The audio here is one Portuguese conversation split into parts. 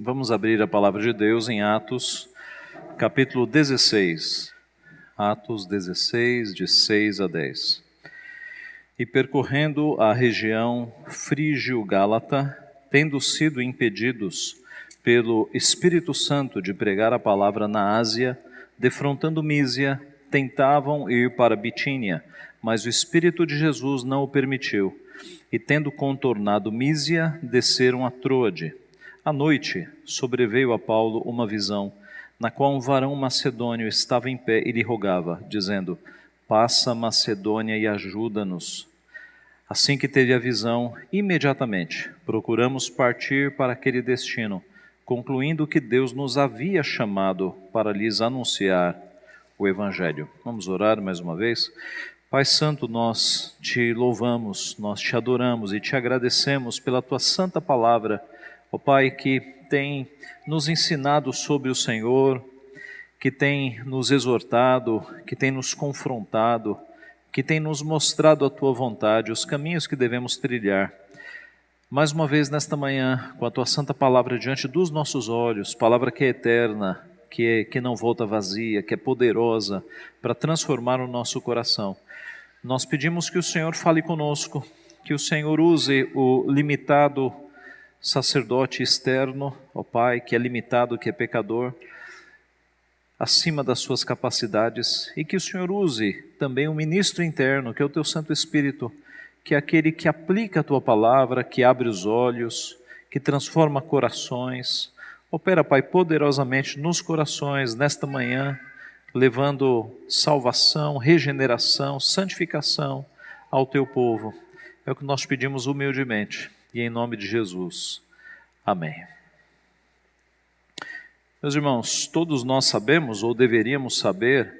Vamos abrir a palavra de Deus em Atos, capítulo 16. Atos 16, de 6 a 10. E percorrendo a região frígio-gálata, tendo sido impedidos pelo Espírito Santo de pregar a palavra na Ásia, defrontando Mísia, tentavam ir para Bitínia, mas o Espírito de Jesus não o permitiu. E tendo contornado Mísia, desceram a Troade. À noite, sobreveio a Paulo uma visão, na qual um varão macedônio estava em pé e lhe rogava, dizendo: passa Macedônia e ajuda-nos. Assim que teve a visão, imediatamente procuramos partir para aquele destino, concluindo que Deus nos havia chamado para lhes anunciar o Evangelho. Vamos orar mais uma vez? Pai Santo, nós te louvamos, nós te adoramos e te agradecemos pela tua santa palavra, ó Pai, que tem nos ensinado sobre o Senhor, que tem nos exortado, que tem nos confrontado, que tem nos mostrado a tua vontade, os caminhos que devemos trilhar. Mais uma vez nesta manhã, com a tua santa palavra diante dos nossos olhos, palavra que é eterna, que não volta vazia, que é poderosa para transformar o nosso coração. Nós pedimos que o Senhor fale conosco, que o Senhor use o limitado sacerdote externo, ó Pai, que é limitado, que é pecador, acima das suas capacidades, e que o Senhor use também o ministro interno, que é o teu Santo Espírito, que é aquele que aplica a tua palavra, que abre os olhos, que transforma corações. Opera, Pai, poderosamente nos corações nesta manhã, levando salvação, regeneração, santificação ao teu povo. É o que nós pedimos humildemente e em nome de Jesus. Amém. Meus irmãos, todos nós sabemos, ou deveríamos saber,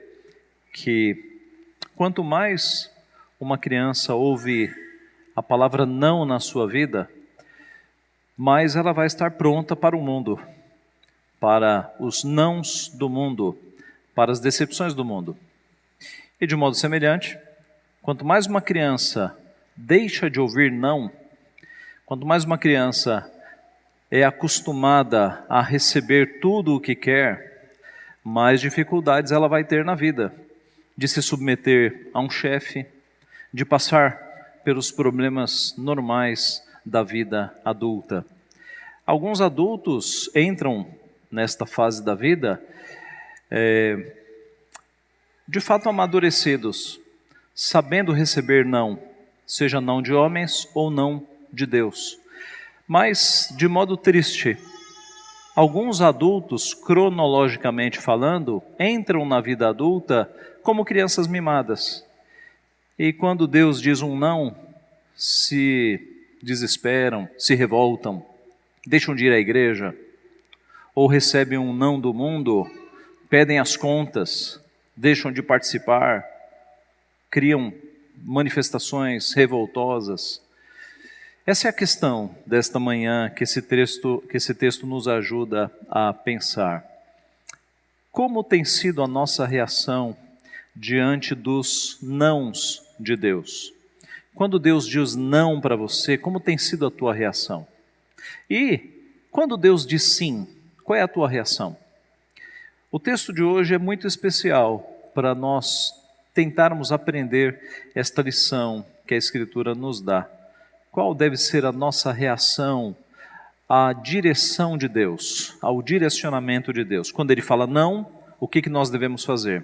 que quanto mais uma criança ouve a palavra não na sua vida, mais ela vai estar pronta para o mundo, para os nãos do mundo, para as decepções do mundo. E de modo semelhante, quanto mais uma criança deixa de ouvir não, quanto mais uma criança é acostumada a receber tudo o que quer, mais dificuldades ela vai ter na vida, de se submeter a um chefe, de passar pelos problemas normais da vida adulta. Alguns adultos entram nesta fase da vida, de fato amadurecidos, sabendo receber não, seja não de homens ou não de Deus. Mas, de modo triste, alguns adultos, cronologicamente falando, entram na vida adulta como crianças mimadas. E quando Deus diz um não, se desesperam, se revoltam, deixam de ir à igreja, ou recebem um não do mundo, pedem as contas, deixam de participar, criam manifestações revoltosas. Essa é a questão desta manhã que esse texto nos ajuda a pensar. Como tem sido a nossa reação diante dos nãos de Deus? Quando Deus diz não para você, como tem sido a tua reação? E quando Deus diz sim, qual é a tua reação? O texto de hoje é muito especial para nós tentarmos aprender esta lição que a Escritura nos dá. Qual deve ser a nossa reação à direção de Deus, ao direcionamento de Deus? Quando Ele fala não, o que nós devemos fazer?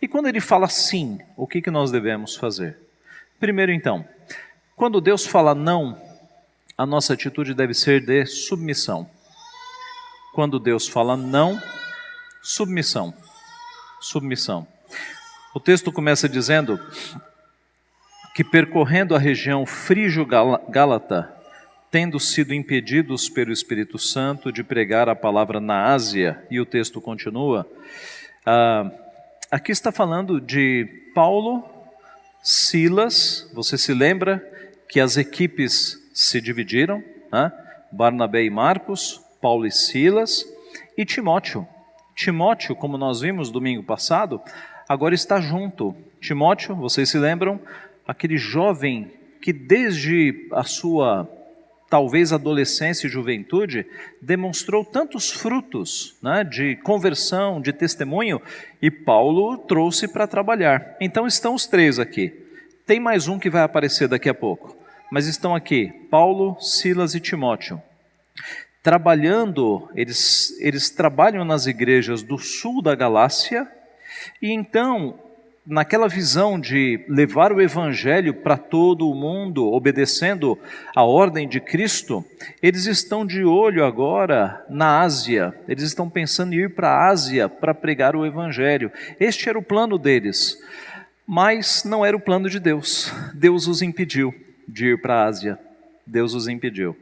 E quando Ele fala sim, o que nós devemos fazer? Primeiro então, quando Deus fala não, a nossa atitude deve ser de submissão. Quando Deus fala não, submissão. Submissão. O texto começa dizendo que percorrendo a região frígio-gálata, tendo sido impedidos pelo Espírito Santo de pregar a palavra na Ásia, e o texto continua, aqui está falando de Paulo, Silas. Você se lembra que as equipes se dividiram, né? Barnabé e Marcos, Paulo e Silas, e Timóteo. Timóteo, como nós vimos domingo passado, agora está junto. Timóteo, vocês se lembram? Aquele jovem que desde a sua talvez adolescência e juventude, demonstrou tantos frutos, né, de conversão, de testemunho, e Paulo trouxe para trabalhar. Então estão os três aqui. Tem mais um que vai aparecer daqui a pouco, mas estão aqui, Paulo, Silas e Timóteo. Trabalhando, eles trabalham nas igrejas do sul da Galácia, e então, naquela visão de levar o evangelho para todo o mundo, obedecendo a ordem de Cristo, eles estão de olho agora na Ásia, eles estão pensando em ir para a Ásia para pregar o evangelho. Este era o plano deles, mas não era o plano de Deus. Deus os impediu de ir para a Ásia, Deus os impediu.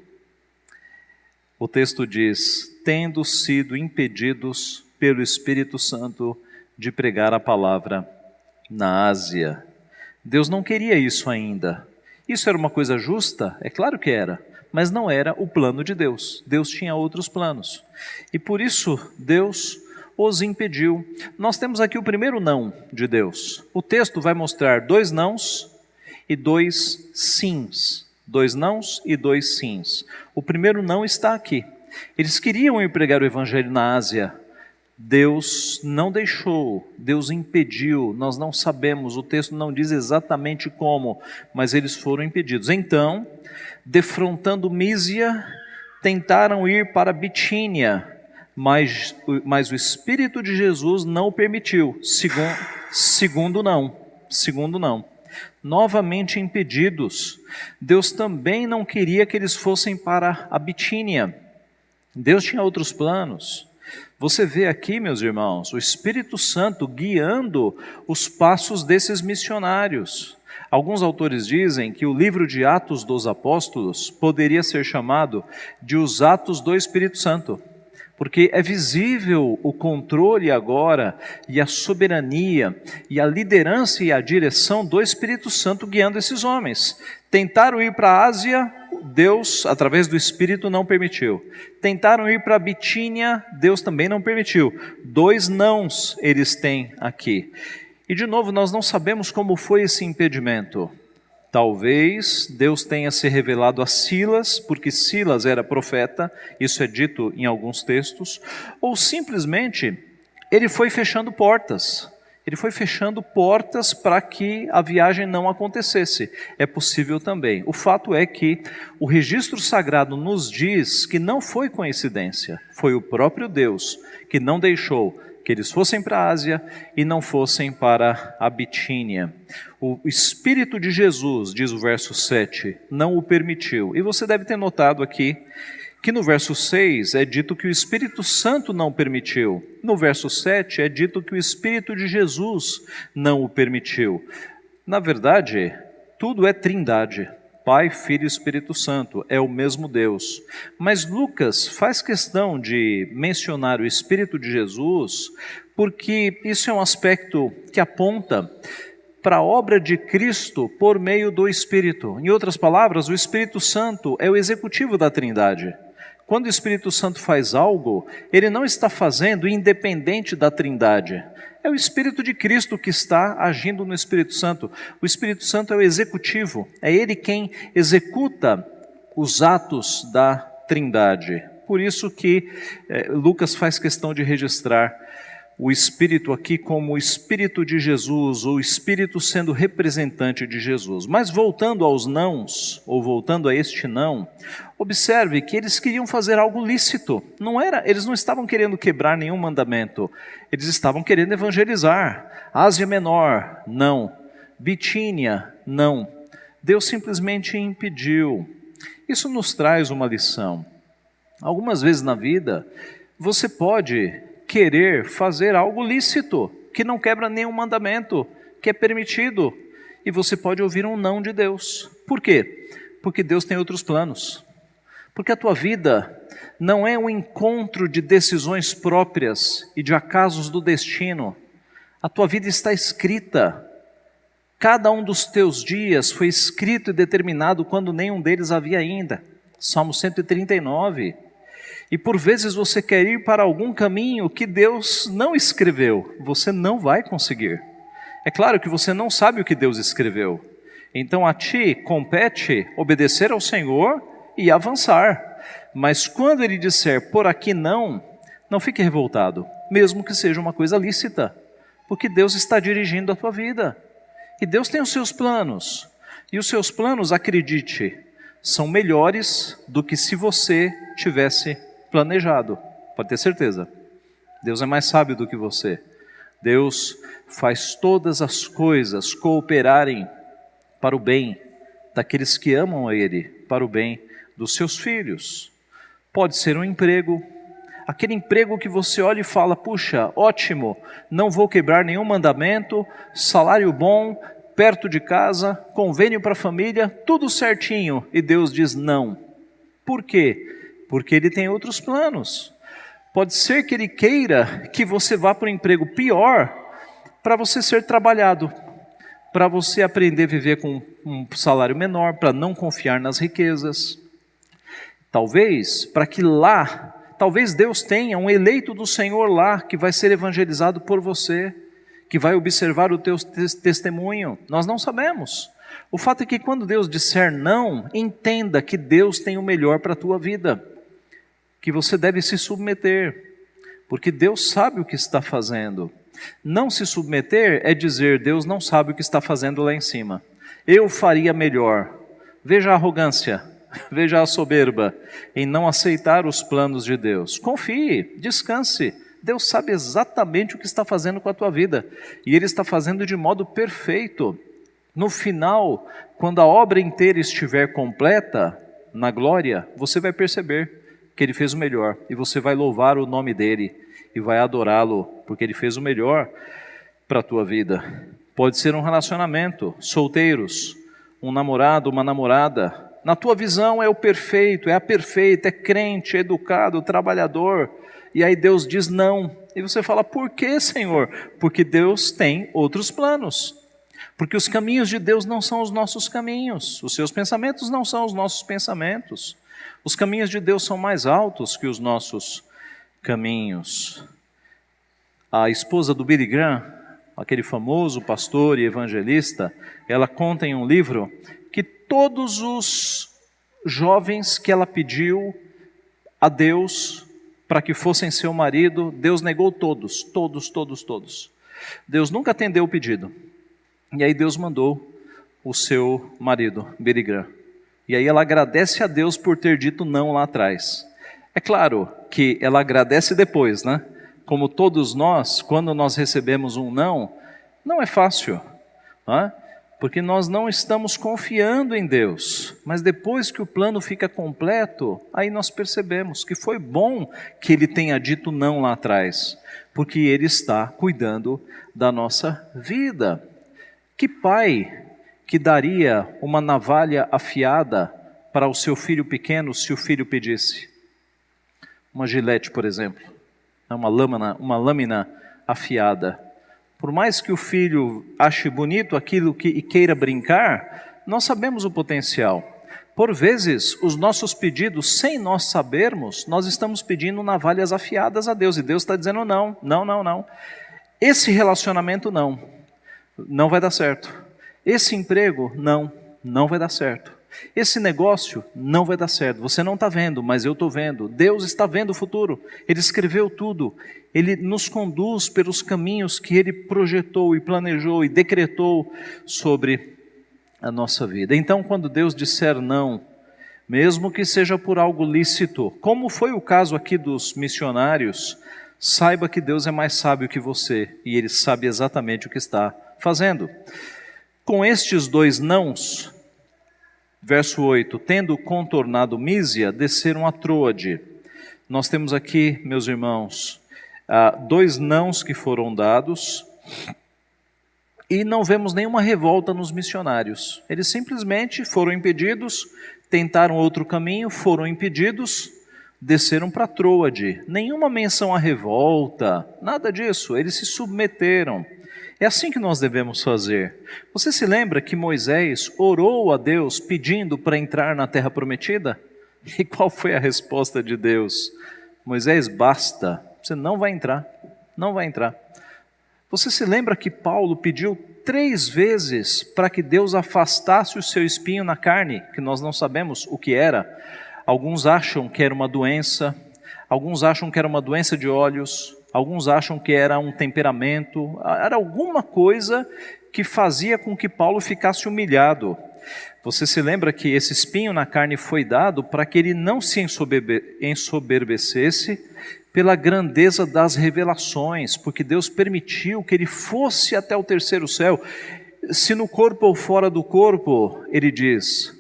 O texto diz, tendo sido impedidos pelo Espírito Santo de pregar a palavra na Ásia. Deus não queria isso ainda. Isso era uma coisa justa? É claro que era, mas não era o plano de Deus. Deus tinha outros planos. E por isso Deus os impediu. Nós temos aqui o primeiro não de Deus. O texto vai mostrar 2 nãos e 2 sims. 2 nãos e 2 sims. O primeiro não está aqui. Eles queriam ir pregar o evangelho na Ásia. Deus não deixou, Deus impediu, nós não sabemos, o texto não diz exatamente como, mas eles foram impedidos. Então, defrontando Mísia, tentaram ir para Bitínia, mas o Espírito de Jesus não o permitiu, segundo não. Novamente impedidos. Deus também não queria que eles fossem para a Bitínia. Deus tinha outros planos. Você vê aqui, meus irmãos, o Espírito Santo guiando os passos desses missionários. Alguns autores dizem que o livro de Atos dos Apóstolos poderia ser chamado de os Atos do Espírito Santo, porque é visível o controle agora e a soberania e a liderança e a direção do Espírito Santo guiando esses homens. Tentaram ir para a Ásia, Deus, através do Espírito, não permitiu. Tentaram ir para a Bitínia, Deus também não permitiu. 2 nãos eles têm aqui. E de novo, nós não sabemos como foi esse impedimento. Talvez Deus tenha se revelado a Silas, porque Silas era profeta, isso é dito em alguns textos, ou simplesmente ele foi fechando portas. Ele foi fechando portas para que a viagem não acontecesse. É possível também. O fato é que o registro sagrado nos diz que não foi coincidência. Foi o próprio Deus que não deixou que eles fossem para a Ásia e não fossem para a Bitínia. O Espírito de Jesus, diz o verso 7, não o permitiu. E você deve ter notado aqui que no verso 6 é dito que o Espírito Santo não permitiu. No verso 7 é dito que o Espírito de Jesus não o permitiu. Na verdade, tudo é trindade. Pai, Filho e Espírito Santo, é o mesmo Deus. Mas Lucas faz questão de mencionar o Espírito de Jesus, porque isso é um aspecto que aponta para a obra de Cristo por meio do Espírito. Em outras palavras, o Espírito Santo é o executivo da trindade. Quando o Espírito Santo faz algo, ele não está fazendo independente da trindade. É o Espírito de Cristo que está agindo no Espírito Santo. O Espírito Santo é o executivo, é ele quem executa os atos da trindade. Por isso que Lucas faz questão de registrar o Espírito aqui como o Espírito de Jesus, ou o Espírito sendo representante de Jesus. Mas voltando aos nãos, ou voltando a este não, observe que eles queriam fazer algo lícito. Eles não estavam querendo quebrar nenhum mandamento, eles estavam querendo evangelizar. Ásia Menor, não. Bitínia, não. Deus simplesmente impediu. Isso nos traz uma lição. Algumas vezes na vida, você pode querer fazer algo lícito, que não quebra nenhum mandamento, que é permitido, e você pode ouvir um não de Deus. Por quê? Porque Deus tem outros planos. Porque a tua vida não é um encontro de decisões próprias e de acasos do destino. A tua vida está escrita. Cada um dos teus dias foi escrito e determinado quando nenhum deles havia ainda. Salmo 139. E por vezes você quer ir para algum caminho que Deus não escreveu, você não vai conseguir. É claro que você não sabe o que Deus escreveu. Então a ti compete obedecer ao Senhor e avançar. Mas quando ele disser por aqui não, não fique revoltado, mesmo que seja uma coisa lícita, porque Deus está dirigindo a tua vida. E Deus tem os seus planos. E os seus planos, acredite, são melhores do que se você tivesse planejado. Pode ter certeza. Deus é mais sábio do que você. Deus faz todas as coisas cooperarem para o bem daqueles que amam a Ele, para o bem dos seus filhos. Pode ser um emprego, aquele emprego que você olha e fala, puxa, ótimo, não vou quebrar nenhum mandamento, salário bom, perto de casa, convênio para a família, tudo certinho. E Deus diz não. Por quê? Porque Ele tem outros planos. Pode ser que Ele queira que você vá para um emprego pior, para você ser trabalhado, para você aprender a viver com um salário menor, para não confiar nas riquezas. Talvez, para que lá, talvez Deus tenha um eleito do Senhor lá, que vai ser evangelizado por você, que vai observar o teu testemunho. Nós não sabemos. O fato é que quando Deus disser não, entenda que Deus tem o melhor para a tua vida, que você deve se submeter, porque Deus sabe o que está fazendo. Não se submeter é dizer, Deus não sabe o que está fazendo lá em cima. Eu faria melhor. Veja a arrogância, veja a soberba em não aceitar os planos de Deus. Confie, descanse. Deus sabe exatamente o que está fazendo com a tua vida. E Ele está fazendo de modo perfeito. No final, quando a obra inteira estiver completa, na glória, você vai perceber que Ele fez o melhor. E você vai louvar o nome dEle e vai adorá-lo, porque Ele fez o melhor para a tua vida. Pode ser um relacionamento, solteiros, um namorado, uma namorada. Na tua visão é o perfeito, é a perfeita, é crente, é educado, trabalhador. E aí Deus diz não. E você fala, por que, Senhor? Porque Deus tem outros planos. Porque os caminhos de Deus não são os nossos caminhos. Os seus pensamentos não são os nossos pensamentos. Os caminhos de Deus são mais altos que os nossos caminhos. A esposa do Billy Graham, aquele famoso pastor e evangelista, ela conta em um livro que todos os jovens que ela pediu a Deus para que fossem seu marido, Deus negou todos. Deus nunca atendeu o pedido. E aí Deus mandou o seu marido, Billy Graham. E aí ela agradece a Deus por ter dito não lá atrás. É claro que ela agradece depois, né? Como todos nós, quando nós recebemos um não, não é fácil, né? Porque nós não estamos confiando em Deus, mas depois que o plano fica completo, aí nós percebemos que foi bom que Ele tenha dito não lá atrás, porque Ele está cuidando da nossa vida. Que pai que daria uma navalha afiada para o seu filho pequeno se o filho pedisse? Uma gilete, por exemplo, uma lâmina afiada. Por mais que o filho ache bonito aquilo e queira brincar, nós sabemos o potencial. Por vezes, os nossos pedidos, sem nós sabermos, nós estamos pedindo navalhas afiadas a Deus. E Deus está dizendo não. Esse relacionamento não vai dar certo. Esse emprego, não vai dar certo. Esse negócio não vai dar certo. Você não está vendo, mas eu estou vendo. Deus está vendo o futuro. Ele escreveu tudo. Ele nos conduz pelos caminhos que Ele projetou e planejou e decretou sobre a nossa vida. Então, quando Deus disser não, mesmo que seja por algo lícito, como foi o caso aqui dos missionários, saiba que Deus é mais sábio que você e Ele sabe exatamente o que está fazendo. Com estes dois nãos, verso 8, tendo contornado Mísia, desceram a Troade. Nós temos aqui, meus irmãos, dois nãos que foram dados, e não vemos nenhuma revolta nos missionários. Eles simplesmente foram impedidos, tentaram outro caminho, foram impedidos, desceram para Troade. Nenhuma menção à revolta, nada disso, eles se submeteram. É assim que nós devemos fazer. Você se lembra que Moisés orou a Deus pedindo para entrar na terra prometida? E qual foi a resposta de Deus? Moisés, basta, você não vai entrar. Você se lembra que Paulo pediu 3 vezes para que Deus afastasse o seu espinho na carne, que nós não sabemos o que era. Alguns acham que era uma doença, alguns acham que era uma doença de olhos, alguns acham que era um temperamento, era alguma coisa que fazia com que Paulo ficasse humilhado. Você se lembra que esse espinho na carne foi dado para que ele não se ensoberbecesse pela grandeza das revelações, porque Deus permitiu que ele fosse até o terceiro céu. Se no corpo ou fora do corpo, ele diz,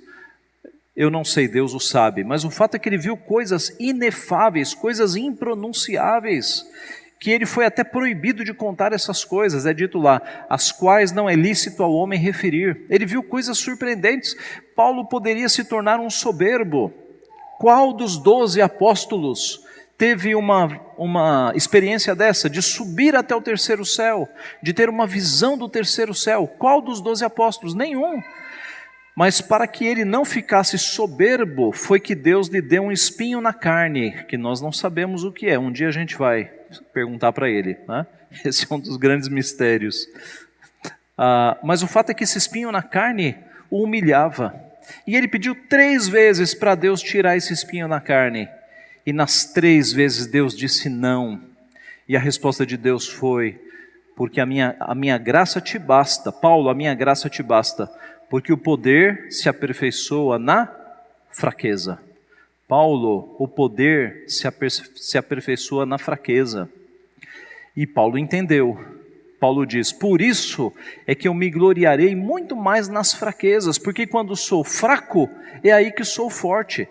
eu não sei, Deus o sabe, mas o fato é que ele viu coisas inefáveis, coisas impronunciáveis, que ele foi até proibido de contar essas coisas, é dito lá, as quais não é lícito ao homem referir. Ele viu coisas surpreendentes. Paulo poderia se tornar um soberbo. Qual dos 12 apóstolos teve uma experiência dessa, de subir até o terceiro céu, de ter uma visão do terceiro céu? Qual dos 12 apóstolos? Nenhum. Mas para que ele não ficasse soberbo, foi que Deus lhe deu um espinho na carne, que nós não sabemos o que é. Um dia a gente vai perguntar para ele, né? Esse é um dos grandes mistérios. Mas o fato é que esse espinho na carne o humilhava. E ele pediu 3 vezes para Deus tirar esse espinho na carne. E nas 3 vezes Deus disse não. E a resposta de Deus foi, porque a minha graça te basta. Paulo, a minha graça te basta. Porque o poder se aperfeiçoa na fraqueza. Paulo, o poder se aperfeiçoa na fraqueza. E Paulo entendeu. Paulo diz, por isso é que eu me gloriarei muito mais nas fraquezas, porque quando sou fraco, é aí que sou forte.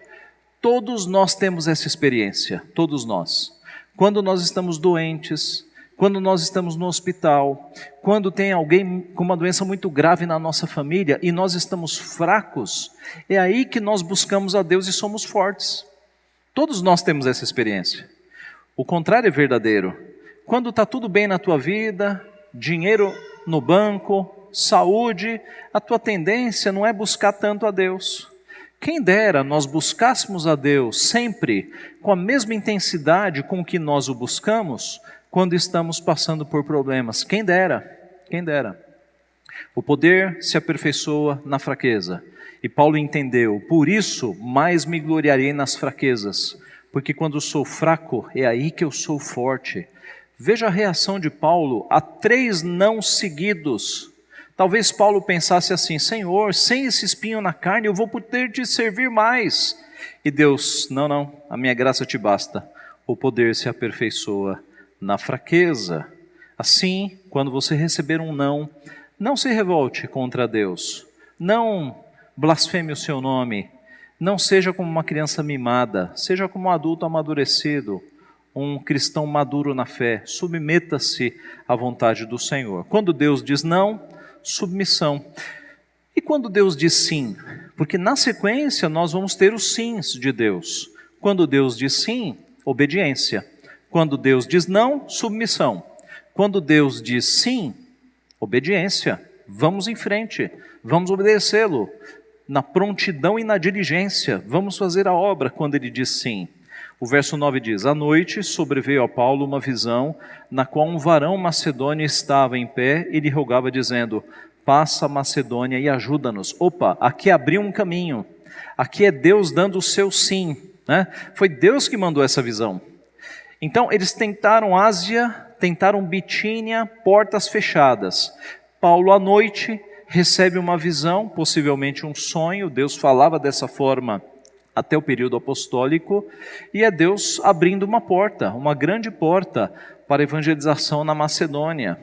Todos nós temos essa experiência, todos nós. Quando nós estamos doentes, quando nós estamos no hospital, quando tem alguém com uma doença muito grave na nossa família e nós estamos fracos, é aí que nós buscamos a Deus e somos fortes. Todos nós temos essa experiência. O contrário é verdadeiro. Quando está tudo bem na tua vida, dinheiro no banco, saúde, a tua tendência não é buscar tanto a Deus. Quem dera nós buscássemos a Deus sempre com a mesma intensidade com que nós o buscamos quando estamos passando por problemas. Quem dera, quem dera. O poder se aperfeiçoa na fraqueza. E Paulo entendeu, por isso mais me gloriarei nas fraquezas, porque quando sou fraco, é aí que eu sou forte. Veja a reação de Paulo a 3 não seguidos. Talvez Paulo pensasse assim, Senhor, sem esse espinho na carne eu vou poder te servir mais. E Deus, não, a minha graça te basta. O poder se aperfeiçoa na fraqueza. Assim, quando você receber um não se revolte contra Deus. Não blasfeme o seu nome. Não seja como uma criança mimada. Seja como um adulto amadurecido. Um cristão maduro na fé. Submeta-se à vontade do Senhor. Quando Deus diz não, submissão. E quando Deus diz sim? Porque na sequência nós vamos ter os sims de Deus. Quando Deus diz sim, obediência. Quando Deus diz não, submissão. Quando Deus diz sim, obediência. Vamos em frente, vamos obedecê-lo. Na prontidão e na diligência, vamos fazer a obra quando ele diz sim. O verso 9 diz, à noite sobreveio a Paulo uma visão, na qual um varão macedônio estava em pé e lhe rogava dizendo, passa a Macedônia e ajuda-nos. Opa, aqui abriu um caminho, aqui é Deus dando o seu sim, né? Foi Deus que mandou essa visão. Então eles tentaram Ásia, tentaram Bitínia, portas fechadas. Paulo à noite recebe uma visão, possivelmente um sonho, Deus falava dessa forma até o período apostólico, e é Deus abrindo uma porta, uma grande porta para a evangelização na Macedônia.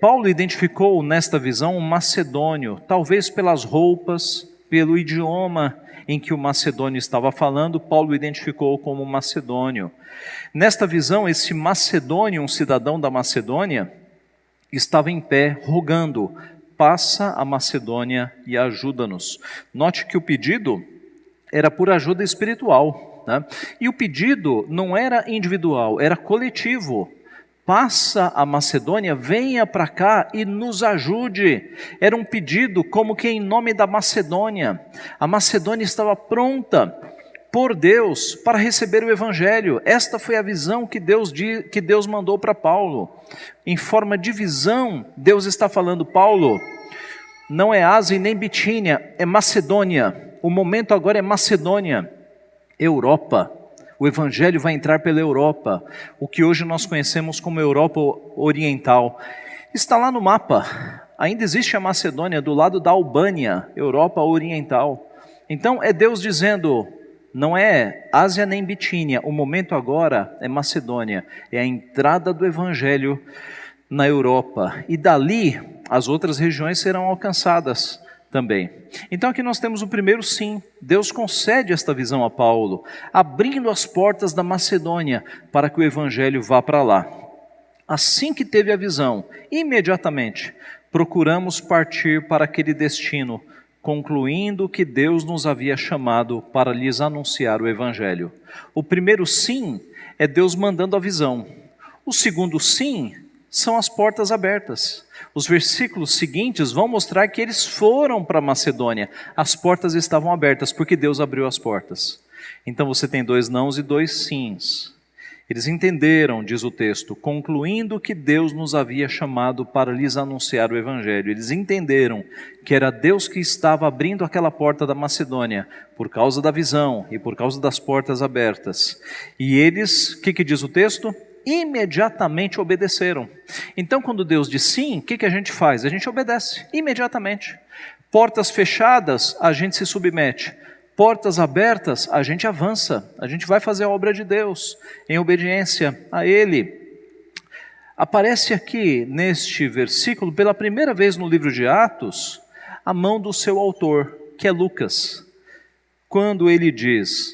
Paulo identificou nesta visão um macedônio, talvez pelas roupas, pelo idioma em que o macedônio estava falando, Paulo o identificou como macedônio. Nesta visão, esse macedônio, um cidadão da Macedônia, estava em pé rogando, passa a Macedônia e ajuda-nos. Note que o pedido era por ajuda espiritual, né? E o pedido não era individual, era coletivo. Passa a Macedônia, venha para cá e nos ajude. Era um pedido como que em nome da Macedônia. A Macedônia estava pronta por Deus para receber o Evangelho. Esta foi a visão que Deus mandou para Paulo. Em forma de visão, Deus está falando: Paulo, não é Ásia e nem Bitínia, é Macedônia. O momento agora é Macedônia, Europa. O Evangelho vai entrar pela Europa, o que hoje nós conhecemos como Europa Oriental. Está lá no mapa, ainda existe a Macedônia do lado da Albânia, Europa Oriental. Então é Deus dizendo: não é Ásia nem Bitínia, o momento agora é Macedônia, é a entrada do Evangelho na Europa, e dali as outras regiões serão alcançadas também. Então aqui nós temos o primeiro sim. Deus concede esta visão a Paulo, abrindo as portas da Macedônia para que o Evangelho vá para lá. Assim que teve a visão, imediatamente procuramos partir para aquele destino, concluindo que Deus nos havia chamado para lhes anunciar o Evangelho. O primeiro sim é Deus mandando a visão. O segundo sim são as portas abertas. Os versículos seguintes vão mostrar que eles foram para Macedônia. As portas estavam abertas porque Deus abriu as portas. Então você tem 2 nãos e 2 sims. Eles entenderam, diz o texto, concluindo que Deus nos havia chamado para lhes anunciar o Evangelho. Eles entenderam que era Deus que estava abrindo aquela porta da Macedônia, por causa da visão e por causa das portas abertas. E eles, o que diz o texto? Imediatamente obedeceram. Então quando Deus diz sim, o que a gente faz? A gente obedece, imediatamente. Portas fechadas, a gente se submete. Portas abertas, a gente avança, a gente vai fazer a obra de Deus, em obediência a Ele. Aparece aqui, neste versículo, pela primeira vez no livro de Atos, a mão do seu autor, que é Lucas. Quando ele diz: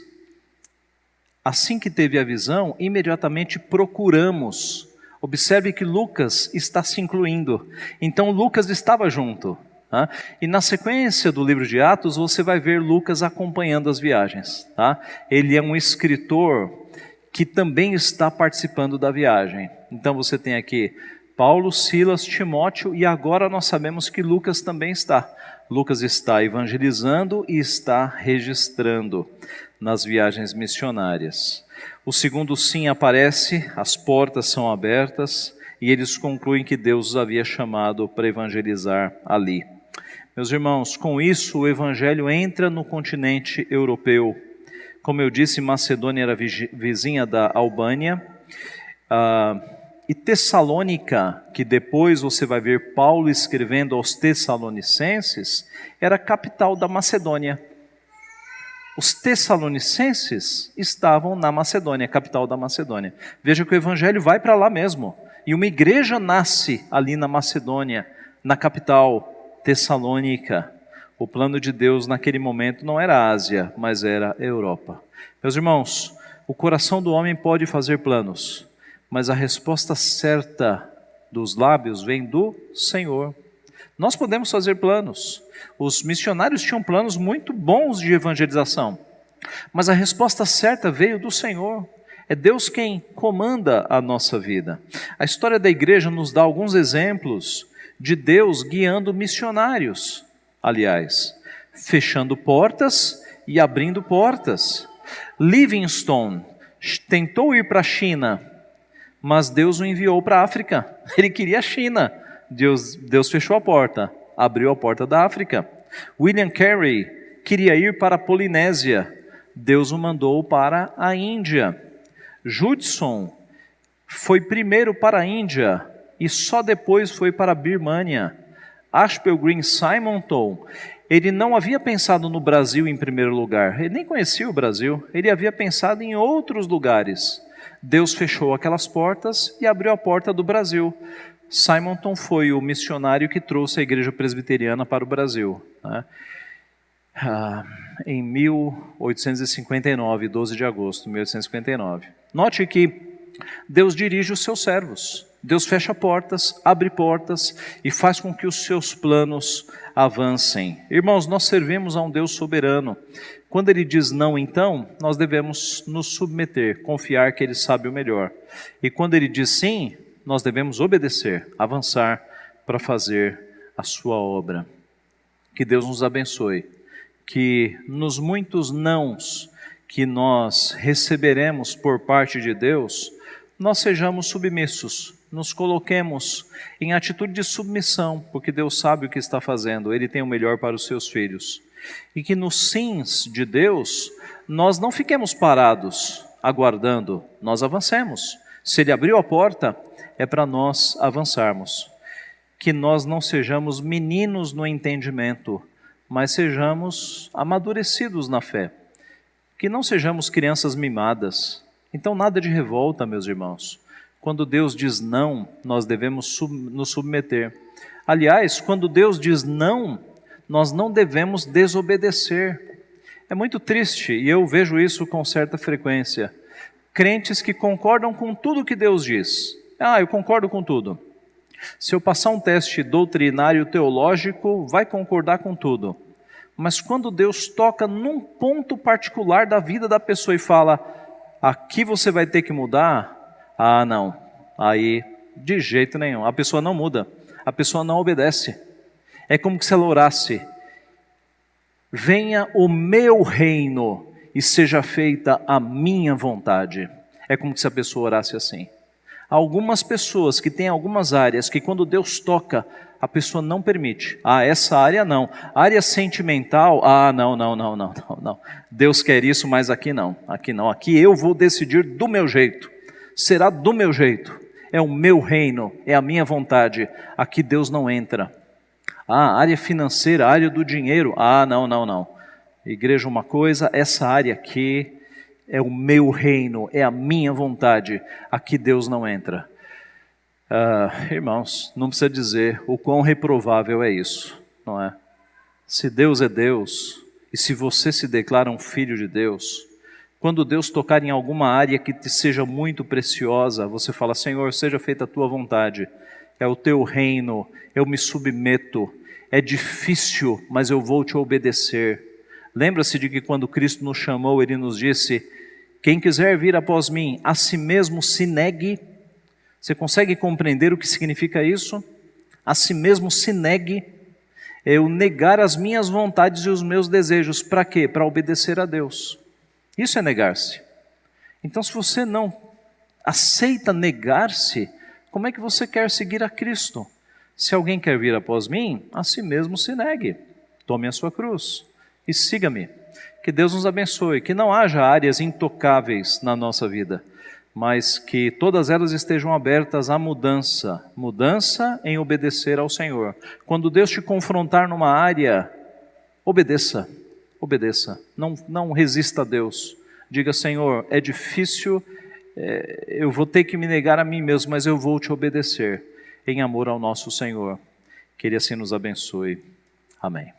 assim que teve a visão, imediatamente procuramos. Observe que Lucas está se incluindo, então Lucas estava junto. Tá? E na sequência do livro de Atos, você vai ver Lucas acompanhando as viagens. Tá? Ele é um escritor que também está participando da viagem. Então você tem aqui Paulo, Silas, Timóteo, e agora nós sabemos que Lucas também está. Lucas está evangelizando e está registrando nas viagens missionárias. O segundo sim aparece, as portas são abertas, e eles concluem que Deus os havia chamado para evangelizar ali. Meus irmãos, com isso o Evangelho entra no continente europeu. Como eu disse, Macedônia era vizinha da Albânia, e Tessalônica, que depois você vai ver Paulo escrevendo aos Tessalonicenses, era a capital da Macedônia. Os Tessalonicenses estavam na Macedônia, capital da Macedônia. Veja que o Evangelho vai para lá mesmo, e uma igreja nasce ali na Macedônia, na capital Tessalônica. O plano de Deus naquele momento não era a Ásia, mas era a Europa. Meus irmãos, o coração do homem pode fazer planos, mas a resposta certa dos lábios vem do Senhor. Nós podemos fazer planos. Os missionários tinham planos muito bons de evangelização, mas a resposta certa veio do Senhor. É Deus quem comanda a nossa vida. A história da igreja nos dá alguns exemplos de Deus guiando missionários, aliás, fechando portas e abrindo portas. Livingstone tentou ir para a China, mas Deus o enviou para a África. Ele queria a China. Deus fechou a porta, abriu a porta da África. William Carey queria ir para a Polinésia. Deus o mandou para a Índia. Judson foi primeiro para a Índia e só depois foi para a Birmânia. Ashbel Green Simonton, ele não havia pensado no Brasil em primeiro lugar, ele nem conhecia o Brasil, ele havia pensado em outros lugares. Deus fechou aquelas portas e abriu a porta do Brasil. Simonton foi o missionário que trouxe a igreja presbiteriana para o Brasil, né? Em 1859, 12 de agosto de 1859. Note que Deus dirige os seus servos. Deus fecha portas, abre portas e faz com que os seus planos avancem. Irmãos, nós servimos a um Deus soberano. Quando Ele diz não, então, nós devemos nos submeter, confiar que Ele sabe o melhor. E quando Ele diz sim, nós devemos obedecer, avançar para fazer a sua obra. Que Deus nos abençoe. Que nos muitos nãos que nós receberemos por parte de Deus, nós sejamos submissos, nos coloquemos em atitude de submissão, porque Deus sabe o que está fazendo, Ele tem o melhor para os seus filhos. E que nos sims de Deus, nós não fiquemos parados, aguardando, nós avancemos. Se Ele abriu a porta, é para nós avançarmos. Que nós não sejamos meninos no entendimento, mas sejamos amadurecidos na fé. Que não sejamos crianças mimadas. Então nada de revolta, meus irmãos. Quando Deus diz não, nós devemos nos submeter. Aliás, quando Deus diz não, nós não devemos desobedecer. É muito triste, e eu vejo isso com certa frequência. Crentes que concordam com tudo que Deus diz. Eu concordo com tudo. Se eu passar um teste doutrinário teológico, vai concordar com tudo. Mas quando Deus toca num ponto particular da vida da pessoa e fala, aqui você vai ter que mudar, não. Aí, de jeito nenhum. A pessoa não muda, a pessoa não obedece. É como se ela orasse, venha o meu reino e seja feita a minha vontade. É como se a pessoa orasse assim. Há algumas pessoas que têm algumas áreas que quando Deus toca, a pessoa não permite. Essa área não. Área sentimental, não. Deus quer isso, mas aqui não. Aqui não. Aqui eu vou decidir do meu jeito. Será do meu jeito. É o meu reino, é a minha vontade. Aqui Deus não entra. Área financeira, área do dinheiro. Não. Igreja uma coisa, essa área aqui é o meu reino, é a minha vontade. Aqui Deus não entra. Irmãos, não precisa dizer o quão reprovável é isso, não é? Se Deus é Deus, e se você se declara um filho de Deus, quando Deus tocar em alguma área que te seja muito preciosa, você fala, Senhor, seja feita a tua vontade, é o teu reino, eu me submeto, é difícil, mas eu vou te obedecer. Lembra-se de que quando Cristo nos chamou, Ele nos disse, quem quiser vir após mim, a si mesmo se negue. Você consegue compreender o que significa isso? A si mesmo se negue. Eu negar as minhas vontades e os meus desejos. Para quê? Para obedecer a Deus. Isso é negar-se. Então, se você não aceita negar-se, como é que você quer seguir a Cristo? Se alguém quer vir após mim, a si mesmo se negue. Tome a sua cruz e siga-me. Que Deus nos abençoe, que não haja áreas intocáveis na nossa vida, mas que todas elas estejam abertas à mudança em obedecer ao Senhor. Quando Deus te confrontar numa área, obedeça, não resista a Deus. Diga, Senhor, é difícil, eu vou ter que me negar a mim mesmo, mas eu vou te obedecer, em amor ao nosso Senhor. Que Ele assim nos abençoe. Amém.